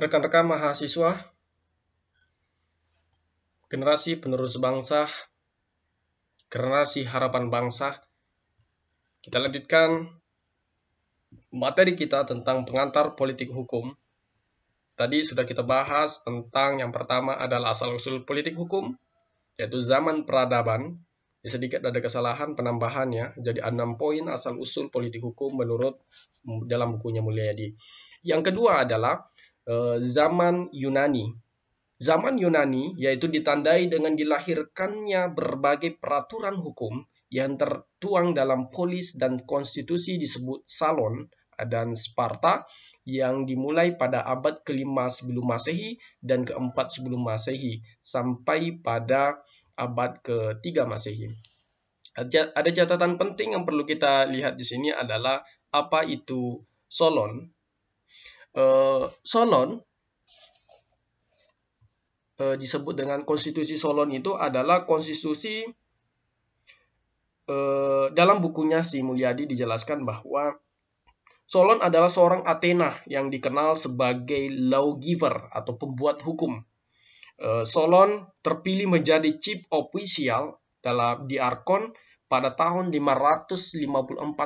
Rekan-rekan mahasiswa, generasi penerus bangsa, generasi harapan bangsa, kita lanjutkan materi kita tentang pengantar politik hukum. Tadi sudah kita bahas tentang yang pertama adalah asal-usul politik hukum, yaitu zaman peradaban. Sedikit ada kesalahan penambahannya, jadi 6 poin asal-usul politik hukum menurut dalam bukunya Mulyadi. Yang kedua adalah zaman Yunani. Zaman Yunani yaitu ditandai dengan dilahirkannya berbagai peraturan hukum yang tertuang dalam polis dan konstitusi disebut Salon dan Sparta yang dimulai pada abad ke-5 sebelum Masehi dan ke-4 sebelum Masehi sampai pada abad ke-3 Masehi. Ada catatan penting yang perlu kita lihat di sini adalah apa itu Solon. Solon disebut dengan konstitusi Solon itu adalah konstitusi dalam bukunya si Mulyadi dijelaskan bahwa Solon adalah seorang Athena yang dikenal sebagai lawgiver atau pembuat hukum. Solon terpilih menjadi chief official di Arkon pada tahun 554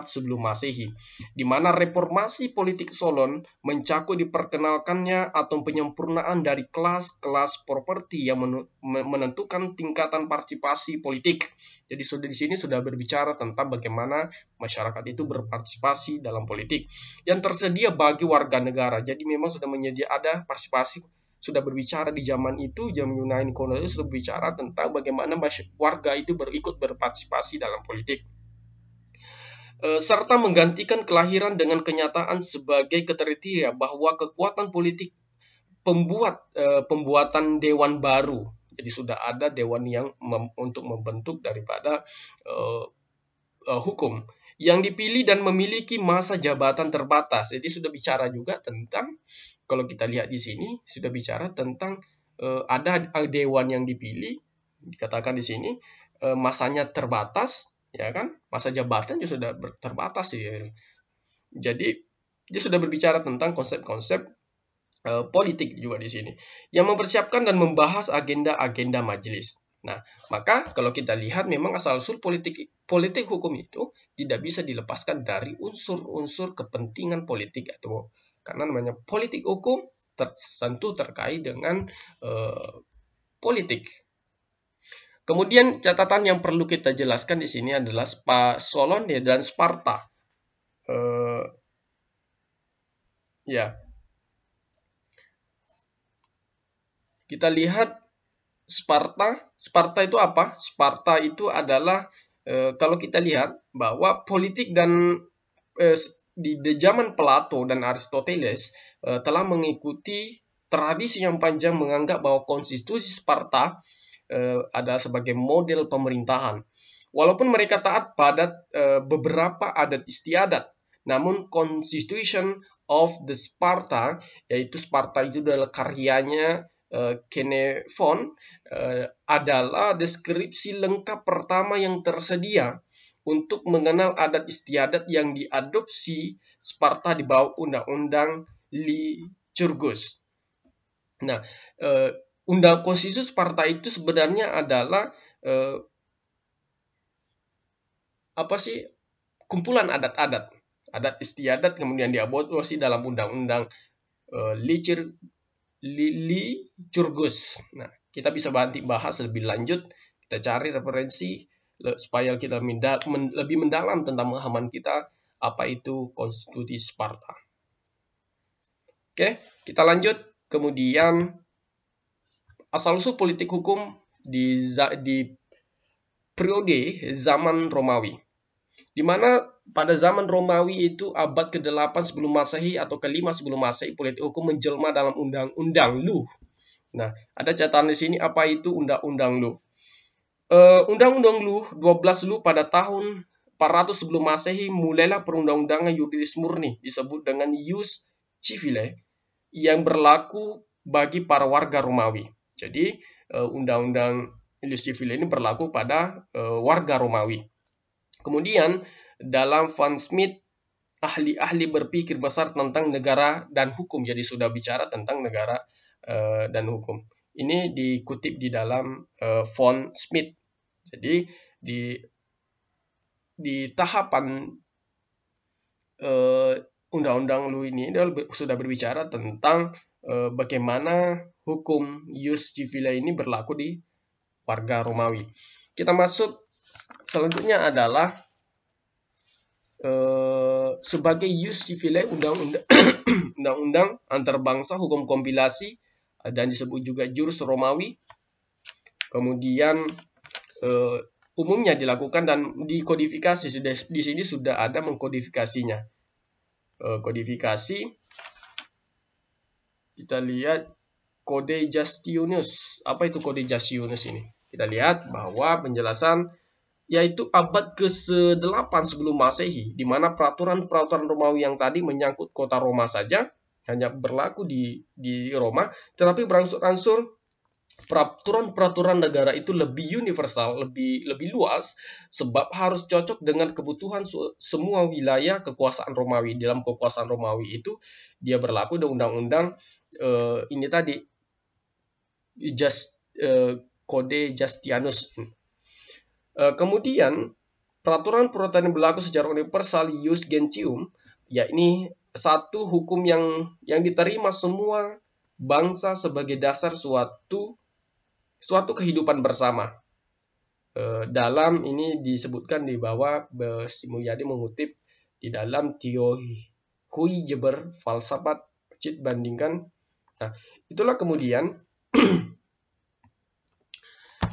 sebelum Masehi, di mana reformasi politik Solon mencakup diperkenalkannya atau penyempurnaan dari kelas-kelas properti yang menentukan tingkatan partisipasi politik. Jadi di sini sudah berbicara tentang bagaimana masyarakat itu berpartisipasi dalam politik yang tersedia bagi warga negara. Jadi memang sudah ada partisipasi. Sudah berbicara di zaman itu, zaman Yunani kuno itu sudah berbicara tentang bagaimana warga itu ikut berpartisipasi dalam politik. Serta menggantikan kelahiran dengan kenyataan sebagai kriteria bahwa kekuatan politik pembuatan dewan baru. Jadi sudah ada dewan yang untuk membentuk daripada hukum yang dipilih dan memiliki masa jabatan terbatas. Jadi sudah bicara juga tentang, kalau kita lihat di sini, sudah bicara tentang ada dewan yang dipilih, dikatakan di sini masanya terbatas, ya kan? Masa jabatan juga sudah terbatas ya. Jadi dia sudah berbicara tentang konsep-konsep politik juga di sini, yang mempersiapkan dan membahas agenda-agenda majelis. Nah, maka kalau kita lihat memang asal-usul politik hukum itu tidak bisa dilepaskan dari unsur-unsur kepentingan politik, atau karena namanya politik hukum tentu terkait dengan politik. Kemudian catatan yang perlu kita jelaskan di sini adalah Solon dan Sparta. Kita lihat Sparta itu apa? Sparta itu adalah kalau kita lihat bahwa politik dan di zaman Plato dan Aristoteles telah mengikuti tradisi yang panjang menganggap bahwa konstitusi Sparta adalah sebagai model pemerintahan. Walaupun mereka taat pada beberapa adat istiadat, namun Constitution of the Sparta, yaitu Sparta itu adalah karyanya Xenophon, adalah deskripsi lengkap pertama yang tersedia untuk mengenal adat istiadat yang diadopsi Sparta di bawah Undang-Undang Lycurgus. Nah, konstitusi Sparta itu sebenarnya adalah kumpulan adat istiadat, kemudian diadopsi dalam Undang-Undang Lycurgus. Nah, kita bisa bahas lebih lanjut, kita cari referensi supaya kita lebih mendalam tentang pemahaman kita apa itu konstitusi Sparta. Oke, kita lanjut. Kemudian asal-usul politik hukum di periode zaman Romawi, di mana pada zaman Romawi itu abad ke-8 sebelum Masehi atau ke-5 sebelum Masehi, politik hukum menjelma dalam undang-undang Lu. Nah, ada catatan di sini apa itu undang-undang Lu. Undang-undang Lu 12 Lu pada tahun 400 sebelum Masehi mulailah perundang-undangan yuridis murni disebut dengan ius civile yang berlaku bagi para warga Romawi. Jadi undang-undang ius civile ini berlaku pada warga Romawi. Kemudian dalam Van Smith ahli-ahli berpikir besar tentang negara dan hukum. Jadi sudah bicara tentang negara dan hukum. Ini dikutip di dalam Von Smith. Jadi di tahapan Undang-Undang Lu ini sudah berbicara tentang bagaimana hukum ius civile ini berlaku di warga Romawi. Kita masuk selanjutnya adalah sebagai ius civile undang-undang antarbangsa hukum kompilasi dan disebut juga jurus Romawi. Kemudian umumnya dilakukan dan dikodifikasi. Di sini sudah ada mengkodifikasinya. Kodifikasi, kita lihat Kode Justinus. Apa itu Kode Justinus ini? Kita lihat bahwa penjelasan yaitu abad ke-8 sebelum Masehi, di mana peraturan-peraturan Romawi yang tadi menyangkut kota Roma saja, hanya berlaku di Roma, tetapi berangsur-angsur peraturan-peraturan negara itu lebih universal, lebih luas, sebab harus cocok dengan kebutuhan semua wilayah kekuasaan Romawi. Dalam kekuasaan Romawi itu dia berlaku di undang-undang ini tadi, Kode Justinus. Kemudian peraturan-peraturan yang berlaku secara universal ius gentium, yakni satu hukum yang diterima semua bangsa sebagai dasar suatu kehidupan bersama. Dalam ini disebutkan di bawah, Si Mulyadi mengutip di dalam Hui Jeber Falsafat Cit bandingkan. Nah, itulah kemudian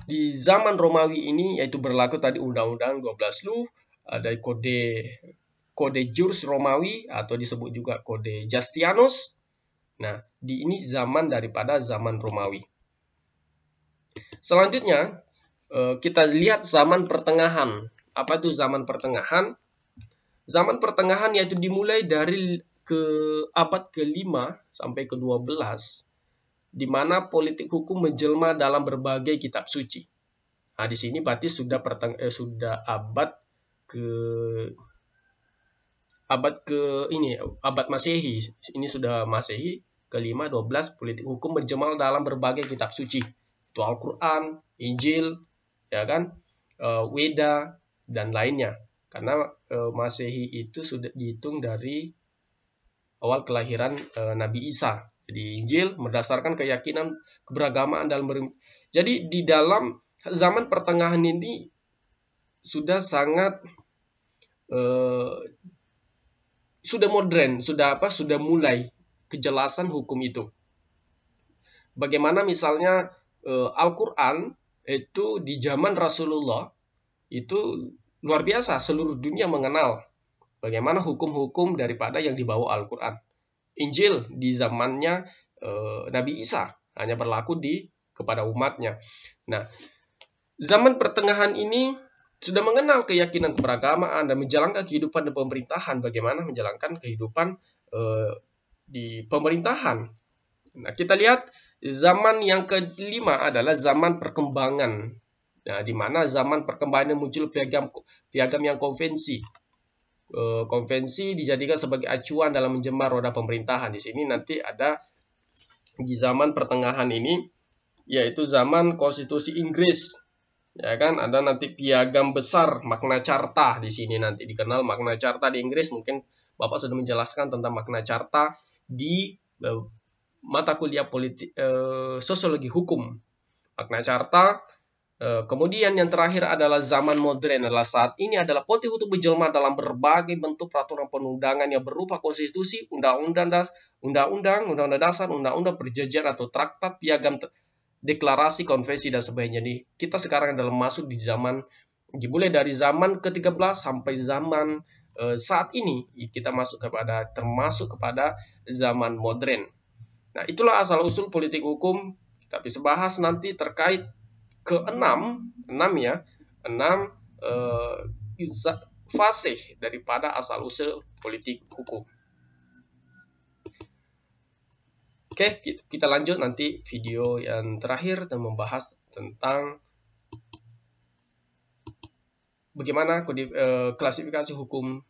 di zaman Romawi ini yaitu berlaku tadi Undang-Undang 12 Lu, ada kode jurus Romawi atau disebut juga Kode Justinus. Nah, ini zaman daripada zaman Romawi. Selanjutnya kita lihat zaman pertengahan. Apa itu zaman pertengahan? Zaman pertengahan yaitu dimulai dari abad ke-5 sampai ke-12, di mana politik hukum menjelma dalam berbagai kitab suci. Nah, di sini berarti sudah abad Masehi. Ini sudah Masehi ke-5, 12, politik hukum menjelma dalam berbagai kitab suci. Itu Al-Qur'an, Injil, ya kan? Weda dan lainnya. Karena Masehi itu sudah dihitung dari awal kelahiran Nabi Isa. Jadi Injil berdasarkan keyakinan keberagamaan dalam Jadi di dalam zaman pertengahan ini sudah sangat sudah modern, sudah mulai kejelasan hukum itu. Bagaimana misalnya Al-Qur'an itu di zaman Rasulullah itu luar biasa, seluruh dunia mengenal bagaimana hukum-hukum daripada yang dibawa Al-Qur'an. Injil di zamannya Nabi Isa hanya berlaku kepada umatnya. Nah, zaman pertengahan ini sudah mengenal keyakinan keberagamaan dan menjalankan kehidupan dan pemerintahan. Bagaimana menjalankan kehidupan di pemerintahan. Nah, kita lihat zaman yang kelima adalah zaman perkembangan. Nah, di mana zaman perkembangan muncul piagam yang konvensi. Konvensi dijadikan sebagai acuan dalam menjemah roda pemerintahan. Di sini nanti ada di zaman pertengahan ini, yaitu zaman konstitusi Inggris, ya kan? Ada nanti piagam besar Magna Carta di sini, nanti dikenal Magna Carta di Inggris. Mungkin Bapak sudah menjelaskan tentang Magna Carta di mata kuliah sosiologi hukum. Magna Carta. Kemudian yang terakhir adalah zaman modern. Adalah saat ini adalah politik hukum menjelma dalam berbagai bentuk peraturan perundangan yang berupa konstitusi, undang-undang dasar, undang-undang perjanjian atau traktat, piagam, deklarasi, konvensi dan sebagainya. Jadi kita sekarang adalah masuk di zaman, dimulai dari zaman ke-13 sampai zaman saat ini kita termasuk kepada zaman modern. Nah, itulah asal-usul politik hukum. Kita bisa bahas nanti terkait ke-6 fase daripada asal-usul politik hukum. Oke, kita lanjut nanti video yang terakhir dan membahas tentang bagaimana klasifikasi hukum